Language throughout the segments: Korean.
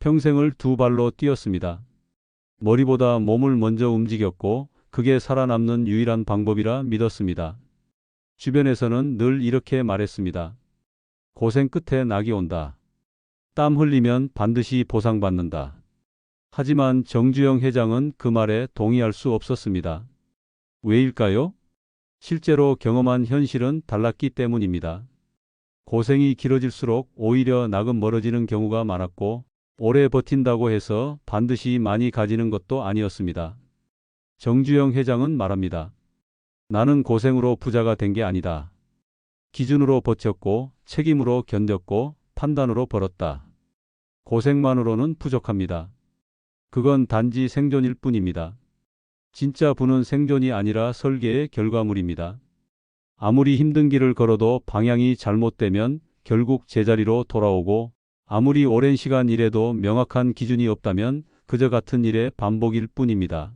평생을 두 발로 뛰었습니다. 머리보다 몸을 먼저 움직였고 그게 살아남는 유일한 방법이라 믿었습니다. 주변에서는 늘 이렇게 말했습니다. 고생 끝에 낙이 온다. 땀 흘리면 반드시 보상받는다. 하지만 정주영 회장은 그 말에 동의할 수 없었습니다. 왜일까요? 실제로 경험한 현실은 달랐기 때문입니다. 고생이 길어질수록 오히려 낙은 멀어지는 경우가 많았고 오래 버틴다고 해서 반드시 많이 가지는 것도 아니었습니다. 정주영 회장은 말합니다. 나는 고생으로 부자가 된 게 아니다. 기준으로 버텼고 책임으로 견뎠고 판단으로 벌었다. 고생만으로는 부족합니다. 그건 단지 생존일 뿐입니다. 진짜 부는 생존이 아니라 설계의 결과물입니다. 아무리 힘든 길을 걸어도 방향이 잘못되면 결국 제자리로 돌아오고 아무리 오랜 시간 일해도 명확한 기준이 없다면 그저 같은 일의 반복일 뿐입니다.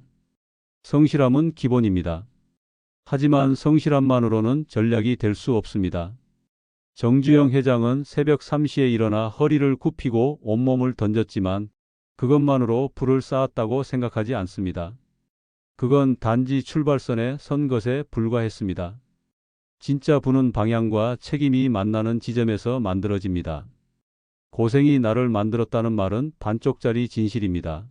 성실함은 기본입니다. 하지만 성실함만으로는 전략이 될 수 없습니다. 정주영 회장은 새벽 3시에 일어나 허리를 굽히고 온몸을 던졌지만 그것만으로 부를 쌓았다고 생각하지 않습니다. 그건 단지 출발선에 선 것에 불과했습니다. 진짜 부는 방향과 책임이 만나는 지점에서 만들어집니다. 고생이 나를 만들었다는 말은 반쪽짜리 진실입니다.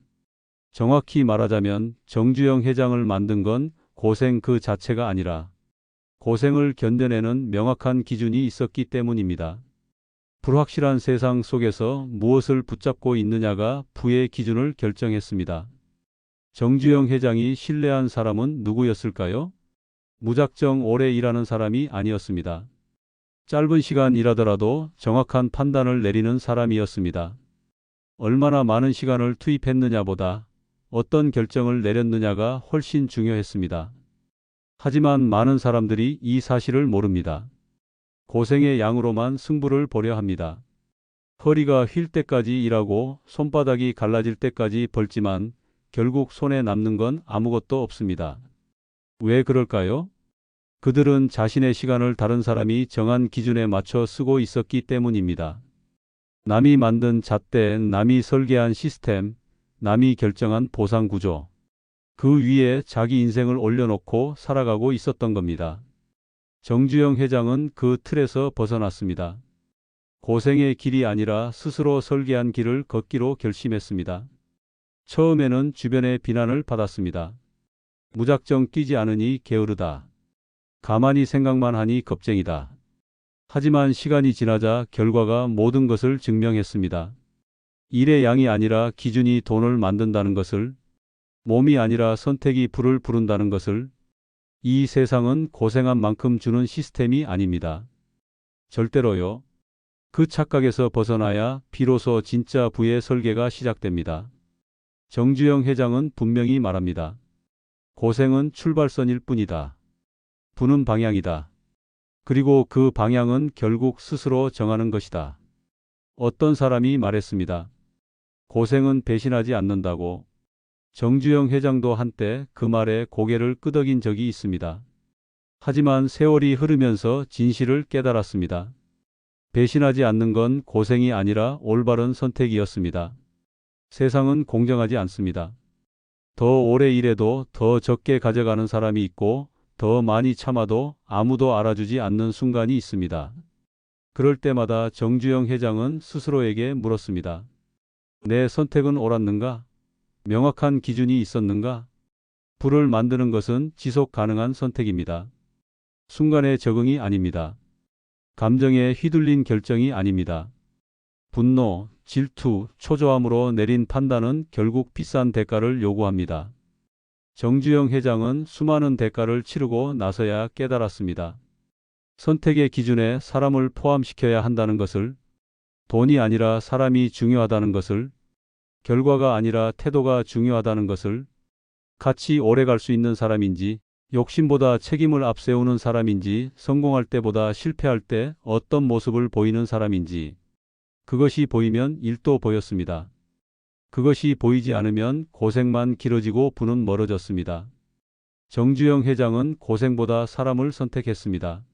정확히 말하자면 정주영 회장을 만든 건 고생 그 자체가 아니라 고생을 견뎌내는 명확한 기준이 있었기 때문입니다. 불확실한 세상 속에서 무엇을 붙잡고 있느냐가 부의 기준을 결정했습니다. 정주영 회장이 신뢰한 사람은 누구였을까요? 무작정 오래 일하는 사람이 아니었습니다. 짧은 시간 일하더라도 정확한 판단을 내리는 사람이었습니다. 얼마나 많은 시간을 투입했느냐보다 어떤 결정을 내렸느냐가 훨씬 중요했습니다. 하지만 많은 사람들이 이 사실을 모릅니다. 고생의 양으로만 승부를 보려 합니다. 허리가 휠 때까지 일하고 손바닥이 갈라질 때까지 벌지만 결국 손에 남는 건 아무것도 없습니다. 왜 그럴까요? 그들은 자신의 시간을 다른 사람이 정한 기준에 맞춰 쓰고 있었기 때문입니다. 남이 만든 잣대, 남이 설계한 시스템, 남이 결정한 보상 구조. 그 위에 자기 인생을 올려놓고 살아가고 있었던 겁니다. 정주영 회장은 그 틀에서 벗어났습니다. 고생의 길이 아니라 스스로 설계한 길을 걷기로 결심했습니다. 처음에는 주변의 비난을 받았습니다. 무작정 뛰지 않으니 게으르다. 가만히 생각만 하니 겁쟁이다. 하지만 시간이 지나자 결과가 모든 것을 증명했습니다. 일의 양이 아니라 기준이 돈을 만든다는 것을, 몸이 아니라 선택이 부를 부른다는 것을, 이 세상은 고생한 만큼 주는 시스템이 아닙니다. 절대로요. 그 착각에서 벗어나야 비로소 진짜 부의 설계가 시작됩니다. 정주영 회장은 분명히 말합니다. 고생은 출발선일 뿐이다. 부는 방향이다. 그리고 그 방향은 결국 스스로 정하는 것이다. 어떤 사람이 말했습니다. 고생은 배신하지 않는다고. 정주영 회장도 한때 그 말에 고개를 끄덕인 적이 있습니다. 하지만 세월이 흐르면서 진실을 깨달았습니다. 배신하지 않는 건 고생이 아니라 올바른 선택이었습니다. 세상은 공정하지 않습니다. 더 오래 일해도 더 적게 가져가는 사람이 있고 더 많이 참아도 아무도 알아주지 않는 순간이 있습니다. 그럴 때마다 정주영 회장은 스스로에게 물었습니다. 내 선택은 옳았는가? 명확한 기준이 있었는가? 부를 만드는 것은 지속 가능한 선택입니다. 순간의 적응이 아닙니다. 감정에 휘둘린 결정이 아닙니다. 분노, 질투, 초조함으로 내린 판단은 결국 비싼 대가를 요구합니다. 정주영 회장은 수많은 대가를 치르고 나서야 깨달았습니다. 선택의 기준에 사람을 포함시켜야 한다는 것을, 돈이 아니라 사람이 중요하다는 것을, 결과가 아니라 태도가 중요하다는 것을, 같이 오래 갈 수 있는 사람인지, 욕심보다 책임을 앞세우는 사람인지, 성공할 때보다 실패할 때 어떤 모습을 보이는 사람인지, 그것이 보이면 일도 보였습니다. 그것이 보이지 않으면 고생만 길어지고 부는 멀어졌습니다. 정주영 회장은 고생보다 사람을 선택했습니다.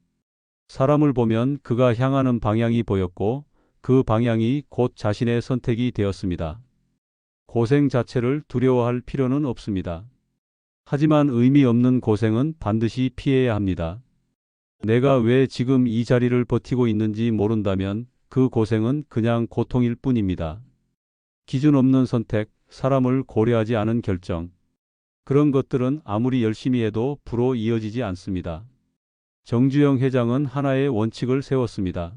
사람을 보면 그가 향하는 방향이 보였고 그 방향이 곧 자신의 선택이 되었습니다. 고생 자체를 두려워할 필요는 없습니다. 하지만 의미 없는 고생은 반드시 피해야 합니다. 내가 왜 지금 이 자리를 버티고 있는지 모른다면 그 고생은 그냥 고통일 뿐입니다. 기준 없는 선택, 사람을 고려하지 않은 결정. 그런 것들은 아무리 열심히 해도 부로 이어지지 않습니다. 정주영 회장은 하나의 원칙을 세웠습니다.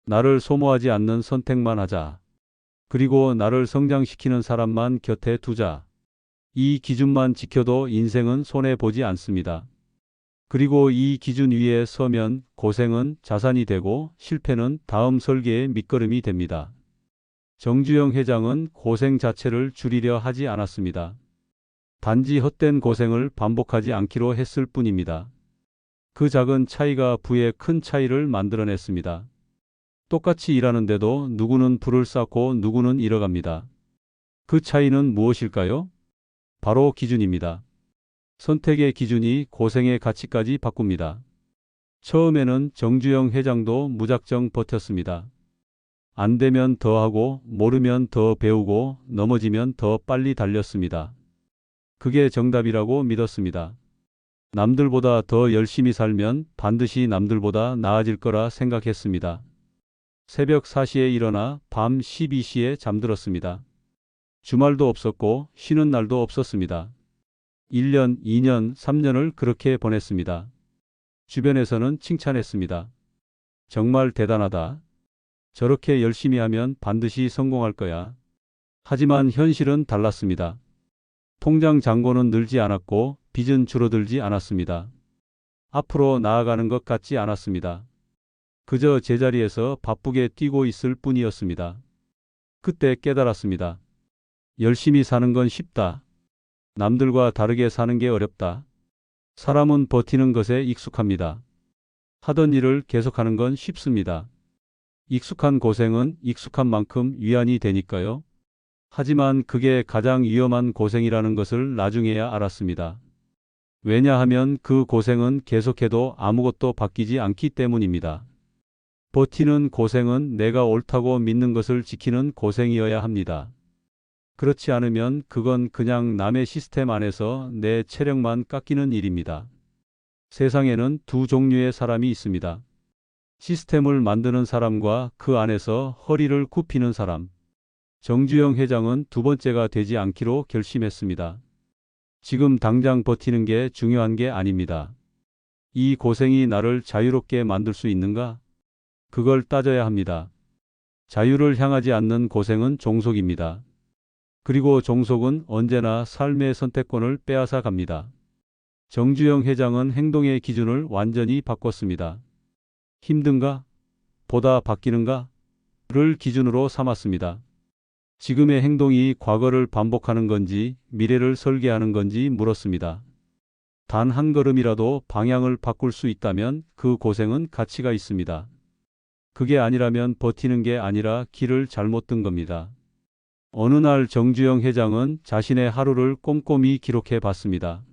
나를 소모하지 않는 선택만 하자. 그리고 나를 성장시키는 사람만 곁에 두자. 이 기준만 지켜도 인생은 손해보지 않습니다. 그리고 이 기준 위에 서면 고생은 자산이 되고 실패는 다음 설계의 밑거름이 됩니다. 정주영 회장은 고생 자체를 줄이려 하지 않았습니다. 단지 헛된 고생을 반복하지 않기로 했을 뿐입니다. 그 작은 차이가 부에 큰 차이를 만들어냈습니다. 똑같이 일하는데도 누구는 부를 쌓고 누구는 잃어갑니다. 그 차이는 무엇일까요? 바로 기준입니다. 선택의 기준이 고생의 가치까지 바꿉니다. 처음에는 정주영 회장도 무작정 버텼습니다. 안 되면 더 하고, 모르면 더 배우고, 넘어지면 더 빨리 달렸습니다. 그게 정답이라고 믿었습니다. 남들보다 더 열심히 살면 반드시 남들보다 나아질 거라 생각했습니다. 새벽 4시에 일어나 밤 12시에 잠들었습니다. 주말도 없었고 쉬는 날도 없었습니다. 1년, 2년, 3년을 그렇게 보냈습니다. 주변에서는 칭찬했습니다. 정말 대단하다. 저렇게 열심히 하면 반드시 성공할 거야. 하지만 현실은 달랐습니다. 통장 잔고는 늘지 않았고 빚은 줄어들지 않았습니다. 앞으로 나아가는 것 같지 않았습니다. 그저 제자리에서 바쁘게 뛰고 있을 뿐이었습니다. 그때 깨달았습니다. 열심히 사는 건 쉽다. 남들과 다르게 사는 게 어렵다. 사람은 버티는 것에 익숙합니다. 하던 일을 계속하는 건 쉽습니다. 익숙한 고생은 익숙한 만큼 위안이 되니까요. 하지만 그게 가장 위험한 고생이라는 것을 나중에야 알았습니다. 왜냐하면 그 고생은 계속해도 아무것도 바뀌지 않기 때문입니다. 버티는 고생은 내가 옳다고 믿는 것을 지키는 고생이어야 합니다. 그렇지 않으면 그건 그냥 남의 시스템 안에서 내 체력만 깎이는 일입니다. 세상에는 두 종류의 사람이 있습니다. 시스템을 만드는 사람과 그 안에서 허리를 굽히는 사람. 정주영 회장은 두 번째가 되지 않기로 결심했습니다. 지금 당장 버티는 게 중요한 게 아닙니다. 이 고생이 나를 자유롭게 만들 수 있는가? 그걸 따져야 합니다. 자유를 향하지 않는 고생은 종속입니다. 그리고 종속은 언제나 삶의 선택권을 빼앗아 갑니다. 정주영 회장은 행동의 기준을 완전히 바꿨습니다. 힘든가? 보다 바뀌는가? 를 기준으로 삼았습니다. 지금의 행동이 과거를 반복하는 건지 미래를 설계하는 건지 물었습니다. 단 한 걸음이라도 방향을 바꿀 수 있다면 그 고생은 가치가 있습니다. 그게 아니라면 버티는 게 아니라 길을 잘못 든 겁니다. 어느 날 정주영 회장은 자신의 하루를 꼼꼼히 기록해 봤습니다.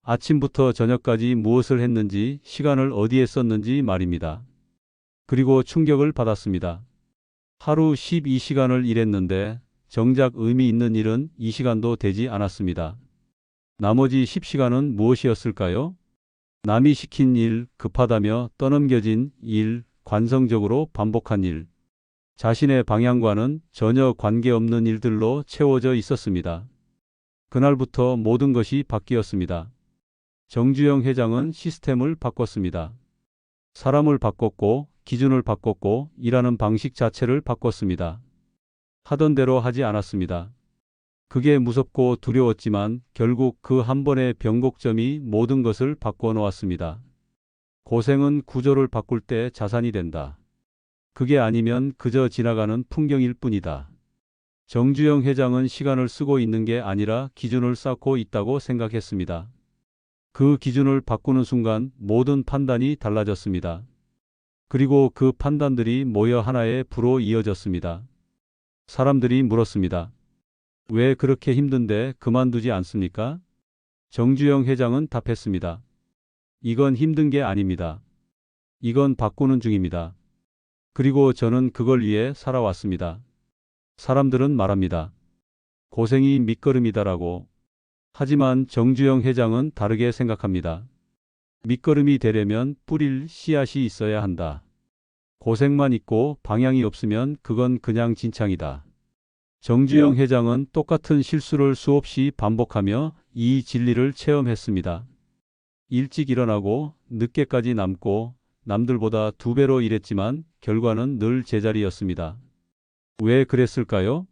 아침부터 저녁까지 무엇을 했는지, 시간을 어디에 썼는지 말입니다. 그리고 충격을 받았습니다. 하루 12시간을 일했는데 정작 의미 있는 일은 2시간도 되지 않았습니다. 나머지 10시간은 무엇이었을까요? 남이 시킨 일, 급하다며 떠넘겨진 일, 관성적으로 반복한 일. 자신의 방향과는 전혀 관계없는 일들로 채워져 있었습니다. 그날부터 모든 것이 바뀌었습니다. 정주영 회장은 시스템을 바꿨습니다. 사람을 바꿨고, 기준을 바꿨고, 일하는 방식 자체를 바꿨습니다. 하던 대로 하지 않았습니다. 그게 무섭고 두려웠지만 결국 그 한 번의 변곡점이 모든 것을 바꿔 놓았습니다. 고생은 구조를 바꿀 때 자산이 된다. 그게 아니면 그저 지나가는 풍경일 뿐이다. 정주영 회장은 시간을 쓰고 있는 게 아니라 기준을 쌓고 있다고 생각했습니다. 그 기준을 바꾸는 순간 모든 판단이 달라졌습니다. 그리고 그 판단들이 모여 하나의 부로 이어졌습니다. 사람들이 물었습니다. 왜 그렇게 힘든데 그만두지 않습니까? 정주영 회장은 답했습니다. 이건 힘든 게 아닙니다. 이건 바꾸는 중입니다. 그리고 저는 그걸 위해 살아왔습니다. 사람들은 말합니다. 고생이 밑거름이다라고. 하지만 정주영 회장은 다르게 생각합니다. 밑거름이 되려면 뿌릴 씨앗이 있어야 한다. 고생만 있고 방향이 없으면 그건 그냥 진창이다. 정주영 회장은 똑같은 실수를 수없이 반복하며 이 진리를 체험했습니다. 일찍 일어나고 늦게까지 남고 남들보다 2배로 일했지만 결과는 늘 제자리였습니다. 왜 그랬을까요?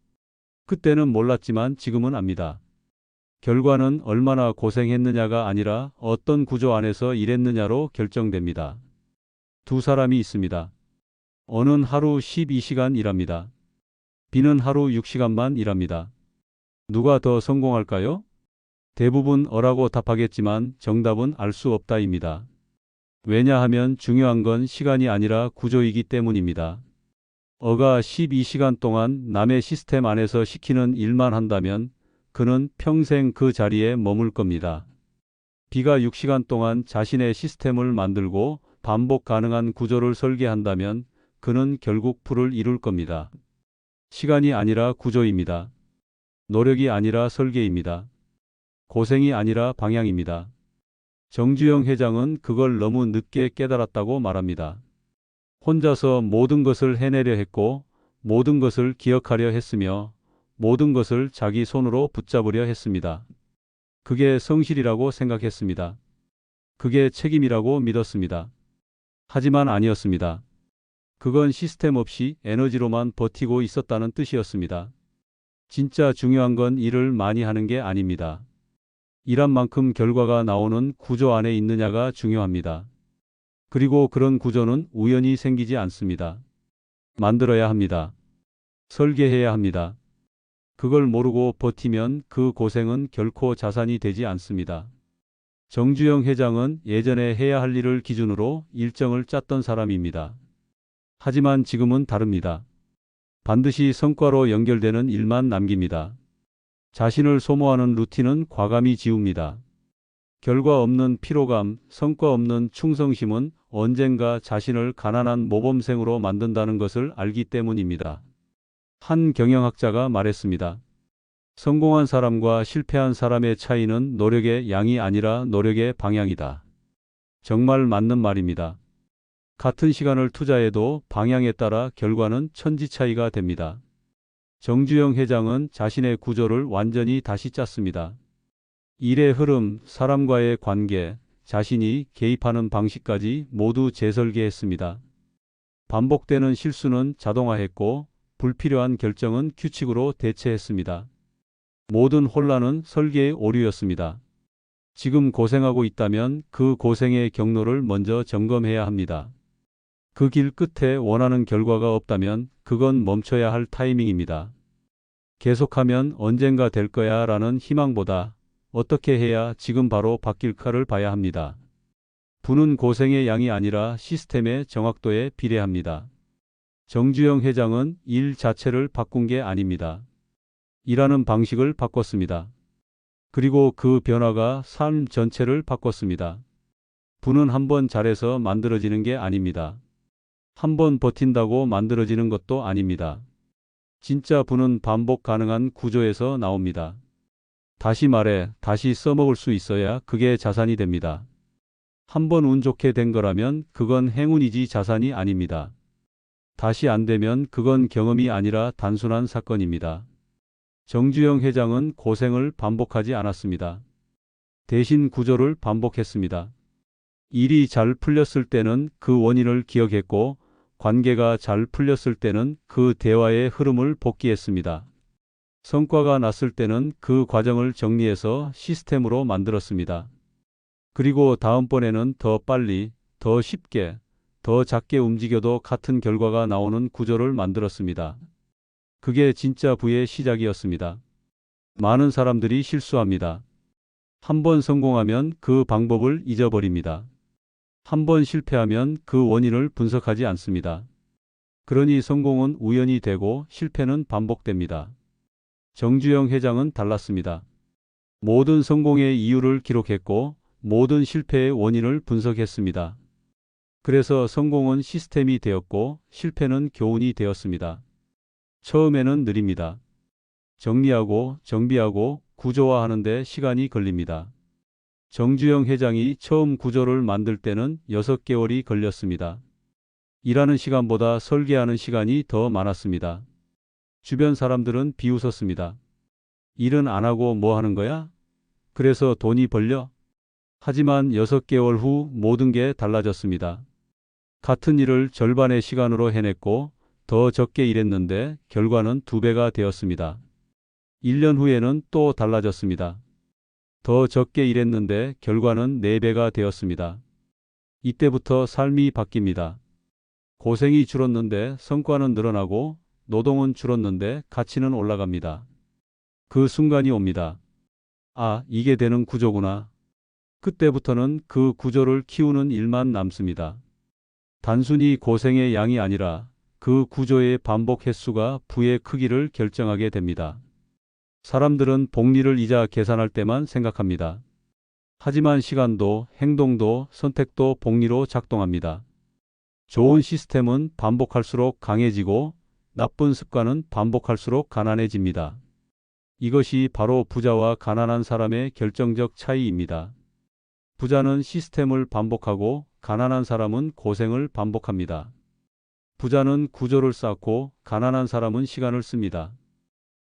그때는 몰랐지만 지금은 압니다. 결과는 얼마나 고생했느냐가 아니라 어떤 구조 안에서 일했느냐로 결정됩니다. 두 사람이 있습니다. 어는 하루 12시간 일합니다. B는 하루 6시간만 일합니다. 누가 더 성공할까요? 대부분 어라고 답하겠지만 정답은 알 수 없다입니다. 왜냐하면 중요한 건 시간이 아니라 구조이기 때문입니다. 어가 12시간 동안 남의 시스템 안에서 시키는 일만 한다면 그는 평생 그 자리에 머물 겁니다. B가 6시간 동안 자신의 시스템을 만들고 반복 가능한 구조를 설계한다면 그는 결국 풀을 이룰 겁니다. 시간이 아니라 구조입니다. 노력이 아니라 설계입니다. 고생이 아니라 방향입니다. 정주영 회장은 그걸 너무 늦게 깨달았다고 말합니다. 혼자서 모든 것을 해내려 했고 모든 것을 기억하려 했으며 모든 것을 자기 손으로 붙잡으려 했습니다. 그게 성실이라고 생각했습니다. 그게 책임이라고 믿었습니다. 하지만 아니었습니다. 그건 시스템 없이 에너지로만 버티고 있었다는 뜻이었습니다. 진짜 중요한 건 일을 많이 하는 게 아닙니다. 일한 만큼 결과가 나오는 구조 안에 있느냐가 중요합니다. 그리고 그런 구조는 우연히 생기지 않습니다. 만들어야 합니다. 설계해야 합니다. 그걸 모르고 버티면 그 고생은 결코 자산이 되지 않습니다. 정주영 회장은 예전에 해야 할 일을 기준으로 일정을 짰던 사람입니다. 하지만 지금은 다릅니다. 반드시 성과로 연결되는 일만 남깁니다. 자신을 소모하는 루틴은 과감히 지웁니다. 결과 없는 피로감, 성과 없는 충성심은 언젠가 자신을 가난한 모범생으로 만든다는 것을 알기 때문입니다. 한 경영학자가 말했습니다. 성공한 사람과 실패한 사람의 차이는 노력의 양이 아니라 노력의 방향이다. 정말 맞는 말입니다. 같은 시간을 투자해도 방향에 따라 결과는 천지 차이가 됩니다. 정주영 회장은 자신의 구조를 완전히 다시 짰습니다. 일의 흐름, 사람과의 관계, 자신이 개입하는 방식까지 모두 재설계했습니다. 반복되는 실수는 자동화했고 불필요한 결정은 규칙으로 대체했습니다. 모든 혼란은 설계의 오류였습니다. 지금 고생하고 있다면 그 고생의 경로를 먼저 점검해야 합니다. 그 길 끝에 원하는 결과가 없다면 그건 멈춰야 할 타이밍입니다. 계속하면 언젠가 될 거야 라는 희망보다 어떻게 해야 지금 바로 바뀔까를 봐야 합니다. 부는 고생의 양이 아니라 시스템의 정확도에 비례합니다. 정주영 회장은 일 자체를 바꾼 게 아닙니다. 일하는 방식을 바꿨습니다. 그리고 그 변화가 삶 전체를 바꿨습니다. 부는 한 번 잘해서 만들어지는 게 아닙니다. 한 번 버틴다고 만들어지는 것도 아닙니다. 진짜 부는 반복 가능한 구조에서 나옵니다. 다시 말해, 다시 써먹을 수 있어야 그게 자산이 됩니다. 한 번 운 좋게 된 거라면 그건 행운이지 자산이 아닙니다. 다시 안 되면 그건 경험이 아니라 단순한 사건입니다. 정주영 회장은 고생을 반복하지 않았습니다. 대신 구조를 반복했습니다. 일이 잘 풀렸을 때는 그 원인을 기억했고 관계가 잘 풀렸을 때는 그 대화의 흐름을 복기했습니다. 성과가 났을 때는 그 과정을 정리해서 시스템으로 만들었습니다. 그리고 다음번에는 더 빨리, 더 쉽게, 더 작게 움직여도 같은 결과가 나오는 구조를 만들었습니다. 그게 진짜 부의 시작이었습니다. 많은 사람들이 실수합니다. 한 번 성공하면 그 방법을 잊어버립니다. 한 번 실패하면 그 원인을 분석하지 않습니다. 그러니 성공은 우연히 되고 실패는 반복됩니다. 정주영 회장은 달랐습니다. 모든 성공의 이유를 기록했고 모든 실패의 원인을 분석했습니다. 그래서 성공은 시스템이 되었고 실패는 교훈이 되었습니다. 처음에는 느립니다. 정리하고 정비하고 구조화하는 데 시간이 걸립니다. 정주영 회장이 처음 구조를 만들 때는 6개월이 걸렸습니다. 일하는 시간보다 설계하는 시간이 더 많았습니다. 주변 사람들은 비웃었습니다. 일은 안 하고 뭐 하는 거야? 그래서 돈이 벌려? 하지만 6개월 후 모든 게 달라졌습니다. 같은 일을 절반의 시간으로 해냈고 더 적게 일했는데 결과는 2배가 되었습니다. 1년 후에는 또 달라졌습니다. 더 적게 일했는데 결과는 4배가 되었습니다. 이때부터 삶이 바뀝니다. 고생이 줄었는데 성과는 늘어나고 노동은 줄었는데 가치는 올라갑니다. 그 순간이 옵니다. 아, 이게 되는 구조구나. 그때부터는 그 구조를 키우는 일만 남습니다. 단순히 고생의 양이 아니라 그 구조의 반복 횟수가 부의 크기를 결정하게 됩니다. 사람들은 복리를 이자 계산할 때만 생각합니다. 하지만 시간도 행동도 선택도 복리로 작동합니다. 좋은 시스템은 반복할수록 강해지고 나쁜 습관은 반복할수록 가난해집니다. 이것이 바로 부자와 가난한 사람의 결정적 차이입니다. 부자는 시스템을 반복하고 가난한 사람은 고생을 반복합니다. 부자는 구조를 쌓고 가난한 사람은 시간을 씁니다.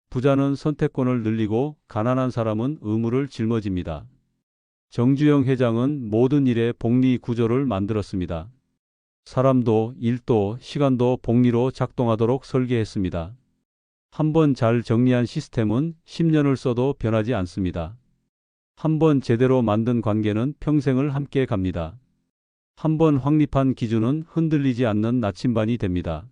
부자는 선택권을 늘리고 가난한 사람은 의무를 짊어집니다. 정주영 회장은 모든 일에 복리 구조를 만들었습니다. 사람도 일도 시간도 복리로 작동하도록 설계했습니다. 한번 잘 정리한 시스템은 10년을 써도 변하지 않습니다. 한번 제대로 만든 관계는 평생을 함께 갑니다. 한번 확립한 기준은 흔들리지 않는 나침반이 됩니다.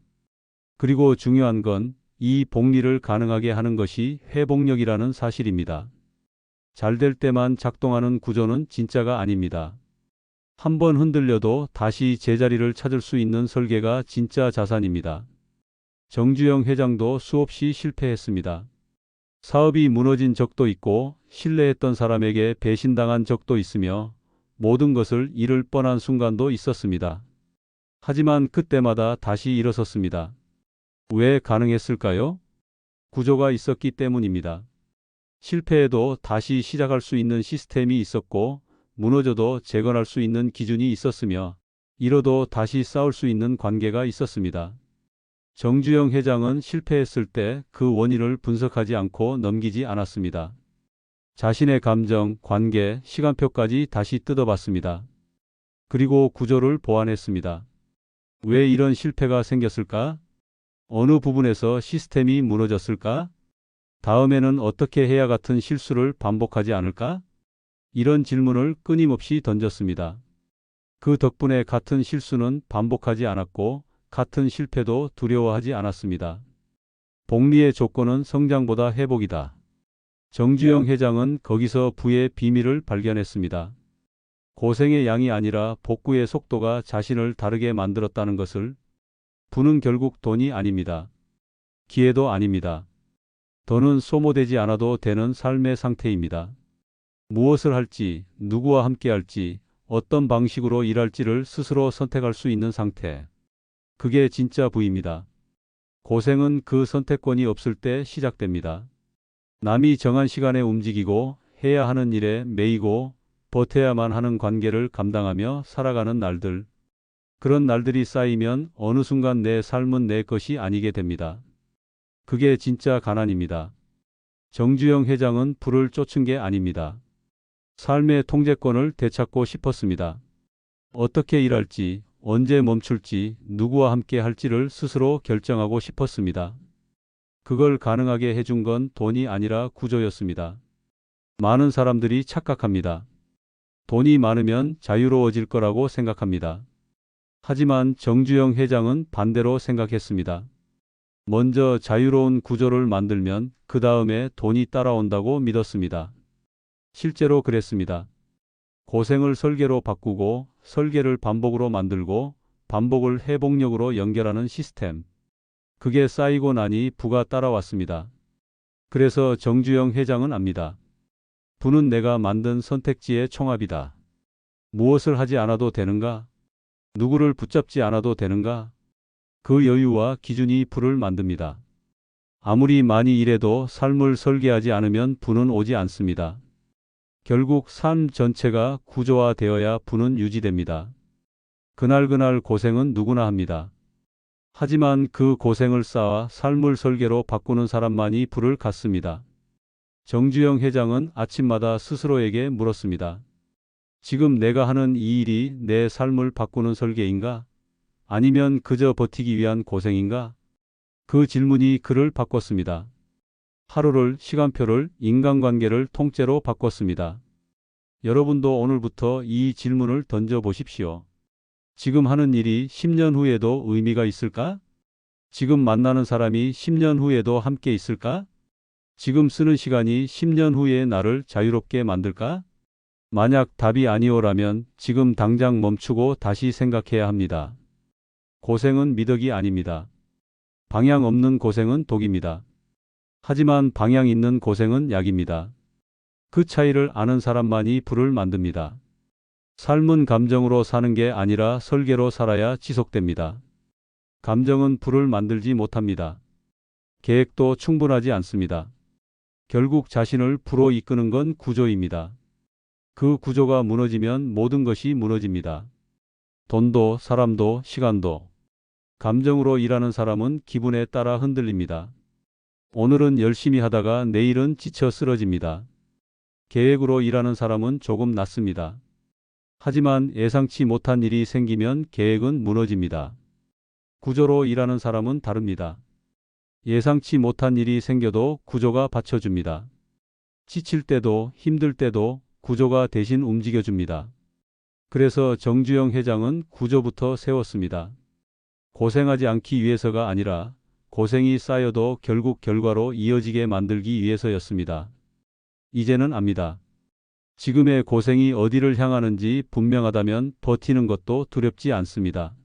그리고 중요한 건 이 복리를 가능하게 하는 것이 회복력이라는 사실입니다. 잘 될 때만 작동하는 구조는 진짜가 아닙니다. 한번 흔들려도 다시 제자리를 찾을 수 있는 설계가 진짜 자산입니다. 정주영 회장도 수없이 실패했습니다. 사업이 무너진 적도 있고 신뢰했던 사람에게 배신당한 적도 있으며 모든 것을 잃을 뻔한 순간도 있었습니다. 하지만 그때마다 다시 일어섰습니다. 왜 가능했을까요? 구조가 있었기 때문입니다. 실패해도 다시 시작할 수 있는 시스템이 있었고 무너져도 재건할 수 있는 기준이 있었으며 잃어도 다시 싸울 수 있는 관계가 있었습니다. 정주영 회장은 실패했을 때 그 원인을 분석하지 않고 넘기지 않았습니다. 자신의 감정, 관계, 시간표까지 다시 뜯어봤습니다. 그리고 구조를 보완했습니다. 왜 이런 실패가 생겼을까? 어느 부분에서 시스템이 무너졌을까? 다음에는 어떻게 해야 같은 실수를 반복하지 않을까? 이런 질문을 끊임없이 던졌습니다. 그 덕분에 같은 실수는 반복하지 않았고 같은 실패도 두려워하지 않았습니다. 복리의 조건은 성장보다 회복이다. 정주영 회장은 거기서 부의 비밀을 발견했습니다. 고생의 양이 아니라 복구의 속도가 자신을 다르게 만들었다는 것을. 부는 결국 돈이 아닙니다. 기회도 아닙니다. 돈은 소모되지 않아도 되는 삶의 상태입니다. 무엇을 할지, 누구와 함께 할지, 어떤 방식으로 일할지를 스스로 선택할 수 있는 상태. 그게 진짜 부입니다. 고생은 그 선택권이 없을 때 시작됩니다. 남이 정한 시간에 움직이고 해야 하는 일에 매이고 버텨야만 하는 관계를 감당하며 살아가는 날들. 그런 날들이 쌓이면 어느 순간 내 삶은 내 것이 아니게 됩니다. 그게 진짜 가난입니다. 정주영 회장은 부를 쫓은 게 아닙니다. 삶의 통제권을 되찾고 싶었습니다. 어떻게 일할지, 언제 멈출지, 누구와 함께 할지를 스스로 결정하고 싶었습니다. 그걸 가능하게 해준 건 돈이 아니라 구조였습니다. 많은 사람들이 착각합니다. 돈이 많으면 자유로워질 거라고 생각합니다. 하지만 정주영 회장은 반대로 생각했습니다. 먼저 자유로운 구조를 만들면 그 다음에 돈이 따라온다고 믿었습니다. 실제로 그랬습니다. 고생을 설계로 바꾸고 설계를 반복으로 만들고 반복을 회복력으로 연결하는 시스템. 그게 쌓이고 나니 부가 따라왔습니다. 그래서 정주영 회장은 압니다. 부는 내가 만든 선택지의 총합이다. 무엇을 하지 않아도 되는가? 누구를 붙잡지 않아도 되는가? 그 여유와 기준이 부를 만듭니다. 아무리 많이 일해도 삶을 설계하지 않으면 부는 오지 않습니다. 결국 삶 전체가 구조화되어야 부는 유지됩니다. 그날그날 고생은 누구나 합니다. 하지만 그 고생을 쌓아 삶을 설계로 바꾸는 사람만이 부를 갖습니다. 정주영 회장은 아침마다 스스로에게 물었습니다. 지금 내가 하는 이 일이 내 삶을 바꾸는 설계인가? 아니면 그저 버티기 위한 고생인가? 그 질문이 그를 바꿨습니다. 하루를, 시간표를, 인간관계를 통째로 바꿨습니다. 여러분도 오늘부터 이 질문을 던져보십시오. 지금 하는 일이 10년 후에도 의미가 있을까? 지금 만나는 사람이 10년 후에도 함께 있을까? 지금 쓰는 시간이 10년 후에 나를 자유롭게 만들까? 만약 답이 아니오라면 지금 당장 멈추고 다시 생각해야 합니다. 고생은 미덕이 아닙니다. 방향 없는 고생은 독입니다. 하지만 방향 있는 고생은 약입니다. 그 차이를 아는 사람만이 부를 만듭니다. 삶은 감정으로 사는 게 아니라 설계로 살아야 지속됩니다. 감정은 부를 만들지 못합니다. 계획도 충분하지 않습니다. 결국 자신을 부로 이끄는 건 구조입니다. 그 구조가 무너지면 모든 것이 무너집니다. 돈도, 사람도, 시간도. 감정으로 일하는 사람은 기분에 따라 흔들립니다. 오늘은 열심히 하다가 내일은 지쳐 쓰러집니다. 계획으로 일하는 사람은 조금 낫습니다. 하지만 예상치 못한 일이 생기면 계획은 무너집니다. 구조로 일하는 사람은 다릅니다. 예상치 못한 일이 생겨도 구조가 받쳐줍니다. 지칠 때도 힘들 때도 구조가 대신 움직여줍니다. 그래서 정주영 회장은 구조부터 세웠습니다. 고생하지 않기 위해서가 아니라 고생이 쌓여도 결국 결과로 이어지게 만들기 위해서였습니다. 이제는 압니다. 지금의 고생이 어디를 향하는지 분명하다면 버티는 것도 두렵지 않습니다.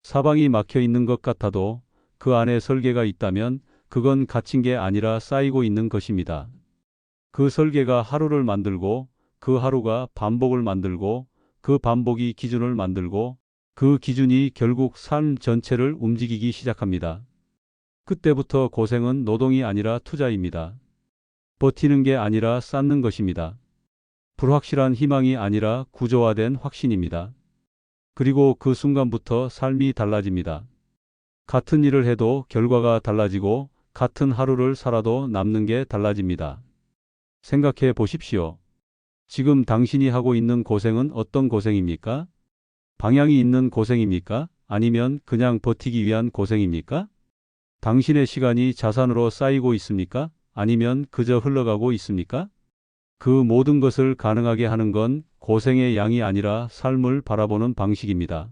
사방이 막혀 있는 것 같아도 그 안에 설계가 있다면 그건 갇힌 게 아니라 쌓이고 있는 것입니다. 그 설계가 하루를 만들고 그 하루가 반복을 만들고 그 반복이 기준을 만들고 그 기준이 결국 삶 전체를 움직이기 시작합니다. 그때부터 고생은 노동이 아니라 투자입니다. 버티는 게 아니라 쌓는 것입니다. 불확실한 희망이 아니라 구조화된 확신입니다. 그리고 그 순간부터 삶이 달라집니다. 같은 일을 해도 결과가 달라지고 같은 하루를 살아도 남는 게 달라집니다. 생각해 보십시오. 지금 당신이 하고 있는 고생은 어떤 고생입니까? 방향이 있는 고생입니까? 아니면 그냥 버티기 위한 고생입니까? 당신의 시간이 자산으로 쌓이고 있습니까? 아니면 그저 흘러가고 있습니까? 그 모든 것을 가능하게 하는 건 고생의 양이 아니라 삶을 바라보는 방식입니다.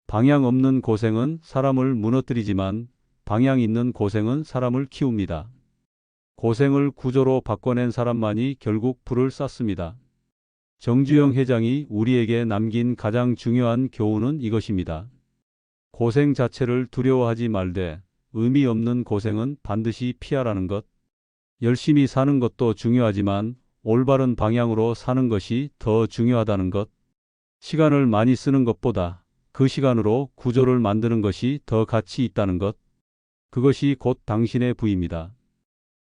방향 없는 고생은 사람을 무너뜨리지만 방향 있는 고생은 사람을 키웁니다. 고생을 구조로 바꿔낸 사람만이 결국 부를 쌓습니다. 정주영 회장이 우리에게 남긴 가장 중요한 교훈은 이것입니다. 고생 자체를 두려워하지 말되 의미 없는 고생은 반드시 피하라는 것. 열심히 사는 것도 중요하지만 올바른 방향으로 사는 것이 더 중요하다는 것. 시간을 많이 쓰는 것보다 그 시간으로 구조를 만드는 것이 더 가치 있다는 것. 그것이 곧 당신의 부입니다.